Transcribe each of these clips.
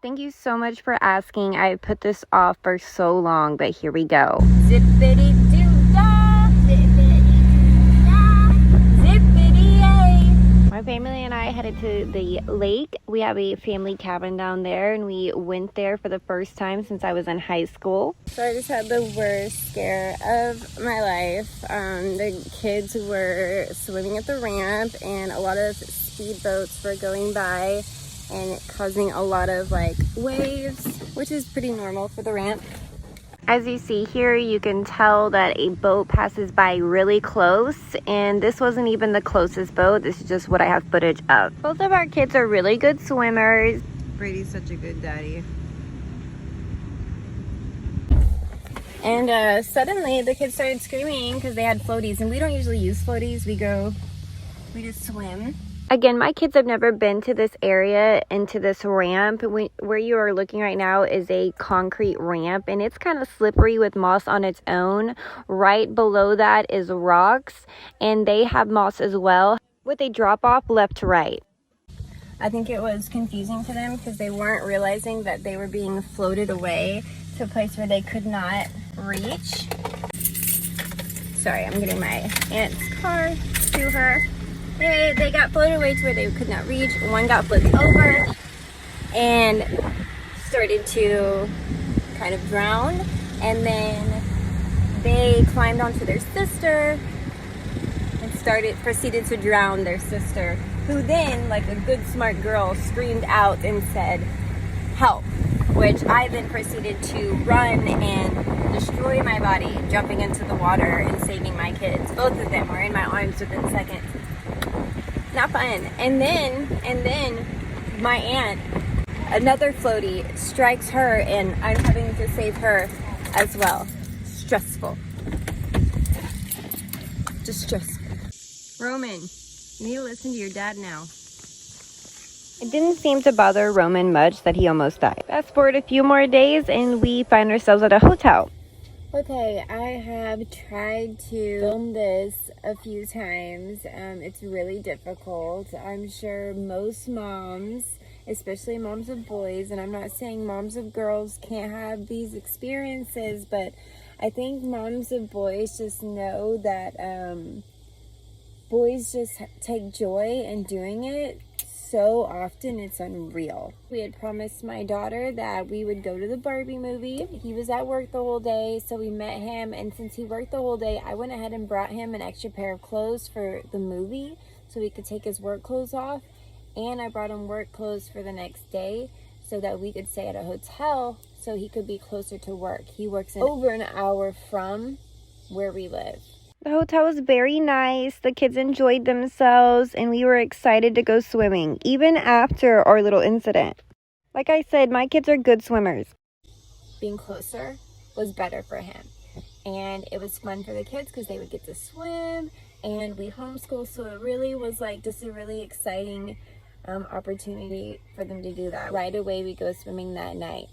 Thank you so much for asking. I put this off for so long, but here we go. Zippity-doo-dah, zippity-doo-dah, zippity-yay. My family and I headed to the lake. We have a family cabin down there, and we went there for the first time since I was in high school. So I just had the worst scare of my life. The kids were swimming at the ramp, and a lot of speedboats were going by and causing a lot of waves, which is pretty normal for the ramp. As you see here, you can tell that a boat passes by really close, and this wasn't even the closest boat. This is just what I have footage of. Both of our kids are really good swimmers. Brady's such a good daddy. And suddenly the kids started screaming because they had floaties, and we don't usually use floaties. We just swim. Again, my kids have never been to this area and to this ramp. Where you are looking right now is a concrete ramp, and it's kind of slippery with moss on its own. Right below that is rocks, and they have moss as well, with a drop off left to right. I think it was confusing to them because they weren't realizing that they were being floated away to a place where they could not reach. Sorry, I'm getting my aunt's car to her. They got floated away to where they could not reach. One got flipped over and started to kind of drown. And then they climbed onto their sister and proceeded to drown their sister, who then, like a good smart girl, screamed out and said, "Help," which I then proceeded to run and destroy my body, jumping into the water and saving my kids. Both of them were in my arms within seconds. Not fun. And then my aunt, another floaty, strikes her, and I'm having to save her as well. Stressful. Just stressful. Roman, you need to listen to your dad now. It didn't seem to bother Roman much that he almost died. Fast forward a few more days, and we find ourselves at a hotel. Okay, I have tried to film this a few times. It's really difficult. I'm sure most moms, especially moms of boys, and I'm not saying moms of girls can't have these experiences, but I think moms of boys just know that boys just take joy in doing it so often it's unreal. We had promised my daughter that we would go to the Barbie movie. He was at work the whole day, so we met him, and since he worked the whole day, I went ahead and brought him an extra pair of clothes for the movie so he could take his work clothes off, and I brought him work clothes for the next day so that we could stay at a hotel so he could be closer to work. He works over an hour from where we live. The hotel was very nice. The kids enjoyed themselves, and we were excited to go swimming, even after our little incident. Like I said, my kids are good swimmers. Being closer was better for him, and it was fun for the kids because they would get to swim, and we homeschool, so it really was just a really exciting opportunity for them to do that. Right away we go swimming that night.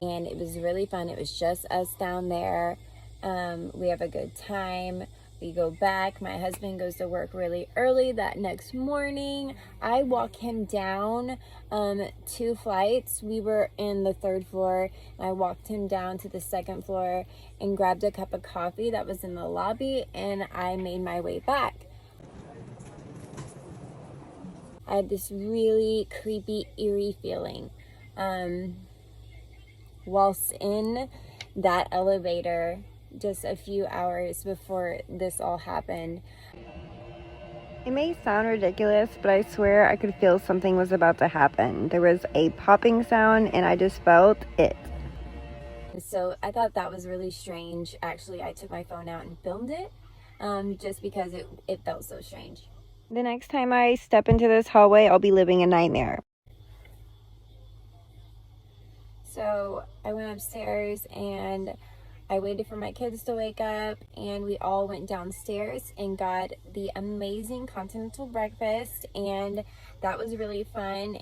And it was really fun. It was just us down there. We have a good time. We go back. My husband goes to work really early that next morning. I walk him down 2 flights. We were in the 3rd floor. And I walked him down to the 2nd floor and grabbed a cup of coffee that was in the lobby, and I made my way back. I had this really creepy, eerie feeling. Whilst in that elevator just a few hours before this all happened. It may sound ridiculous, but I swear I could feel something was about to happen. There was a popping sound, and I just felt it. So I thought that was really strange. Actually, I took my phone out and filmed it just because it felt so strange. The next time I step into this hallway, I'll be living a nightmare. So I went upstairs and I waited for my kids to wake up, and we all went downstairs and got the amazing continental breakfast, and that was really fun.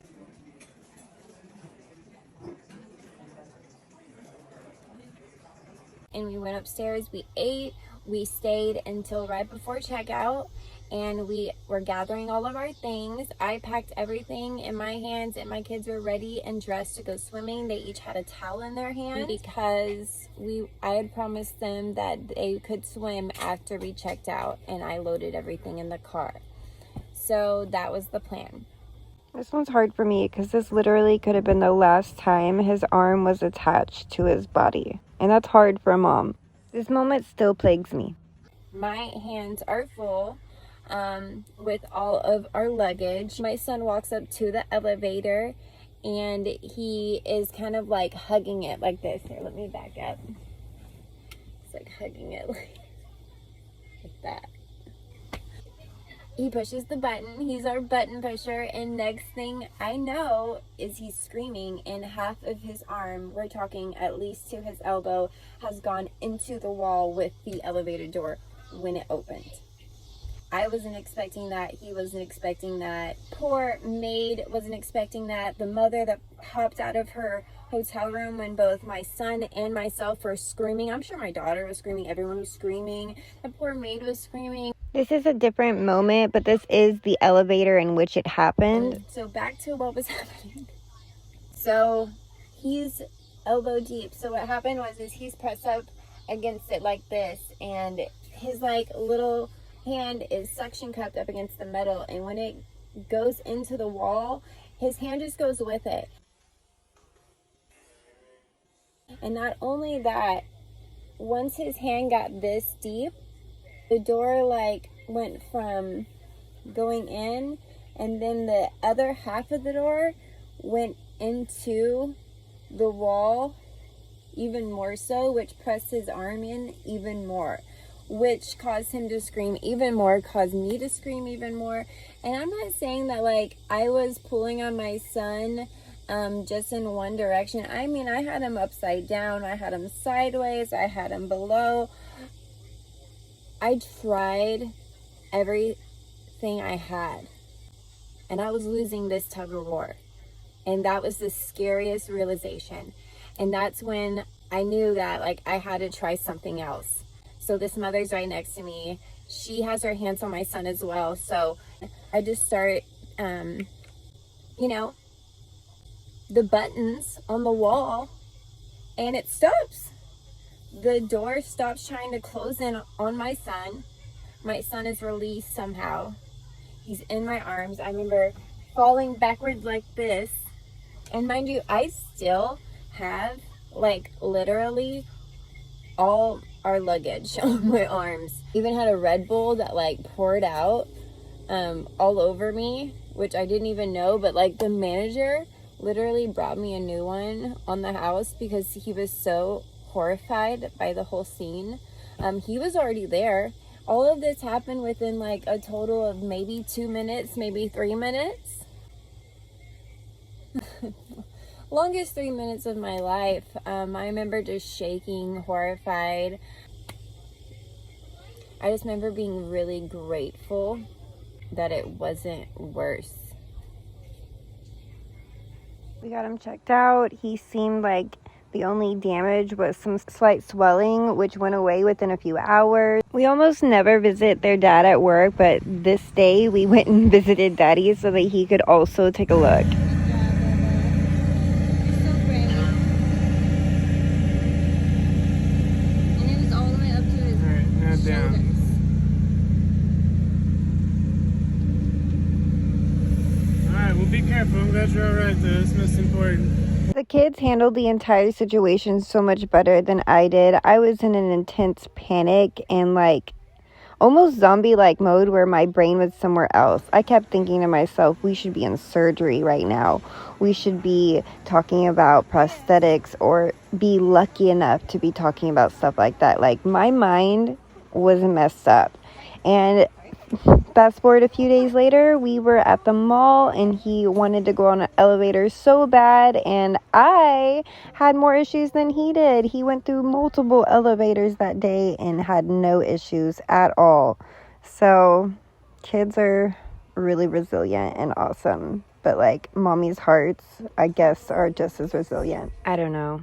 And we went upstairs, we ate, We stayed until right before checkout, and we were gathering all of our things. I packed everything in my hands, and my kids were ready and dressed to go swimming. They each had a towel in their hand because I had promised them that they could swim after we checked out, and I loaded everything in the car. So that was the plan. This one's hard for me because this literally could have been the last time his arm was attached to his body. And that's hard for a mom. This moment still plagues me. My hands are full with all of our luggage. My son walks up to the elevator and he is kind of like hugging it like this. Here, let me back up. It's like hugging it like that. He pushes the button. He's our button pusher, and next thing I know is he's screaming, and half of his arm, we're talking at least to his elbow, has gone into the wall with the elevator door when it opened. I wasn't expecting that. He wasn't expecting that. Poor maid wasn't expecting that. The mother that hopped out of her hotel room when both my son and myself were screaming. I'm sure my daughter was screaming. Everyone was screaming. The poor maid was screaming. This is a different moment, but this is the elevator in which it happened. So back to what was happening. So he's elbow deep. So what happened was he's pressed up against it like this, and his like little hand is suction cupped up against the metal, and when it goes into the wall, his hand just goes with it. And not only that, once his hand got this deep, the door like went from going in, and then the other half of the door went into the wall even more so, which pressed his arm in even more, which caused him to scream even more, caused me to scream even more. And I'm not saying that like I was pulling on my son just in one direction. I mean, I had him upside down, I had him sideways, I had him below. I tried everything I had, and I was losing this tug of war. And that was the scariest realization. And that's when I knew that like I had to try something else. So this mother's right next to me. She has her hands on my son as well. So I just start, the buttons on the wall, and it stops. The door stops trying to close in on my son. My son is released somehow. He's in my arms. I remember falling backwards like this. And mind you, I still have like literally all our luggage on my arms. Even had a Red Bull that like poured out all over me, which I didn't even know, but like the manager literally brought me a new one on the house because he was so horrified by the whole scene. He was already there. All of this happened within like a total of maybe 2 minutes, maybe 3 minutes. Longest 3 minutes of my life. I remember just shaking, horrified. I just remember being really grateful that it wasn't worse. We got him checked out. He seemed like the only damage was some slight swelling, which went away within a few hours. We almost never visit their dad at work, but this day we went and visited Daddy so that he could also take a look. Be careful. I'm glad you're all right, though. That's most important. The kids handled the entire situation so much better than I did. I was in an intense panic and like almost zombie-like mode where my brain was somewhere else. I kept thinking to myself, we should be in surgery right now. We should be talking about prosthetics or be lucky enough to be talking about stuff like that. Like my mind was messed up. And fast forward a few days later, we were at the mall and he wanted to go on an elevator so bad, and I had more issues than he did. He went through multiple elevators that day and had no issues at all. So kids are really resilient and awesome, but like mommy's hearts, I guess, are just as resilient. I don't know.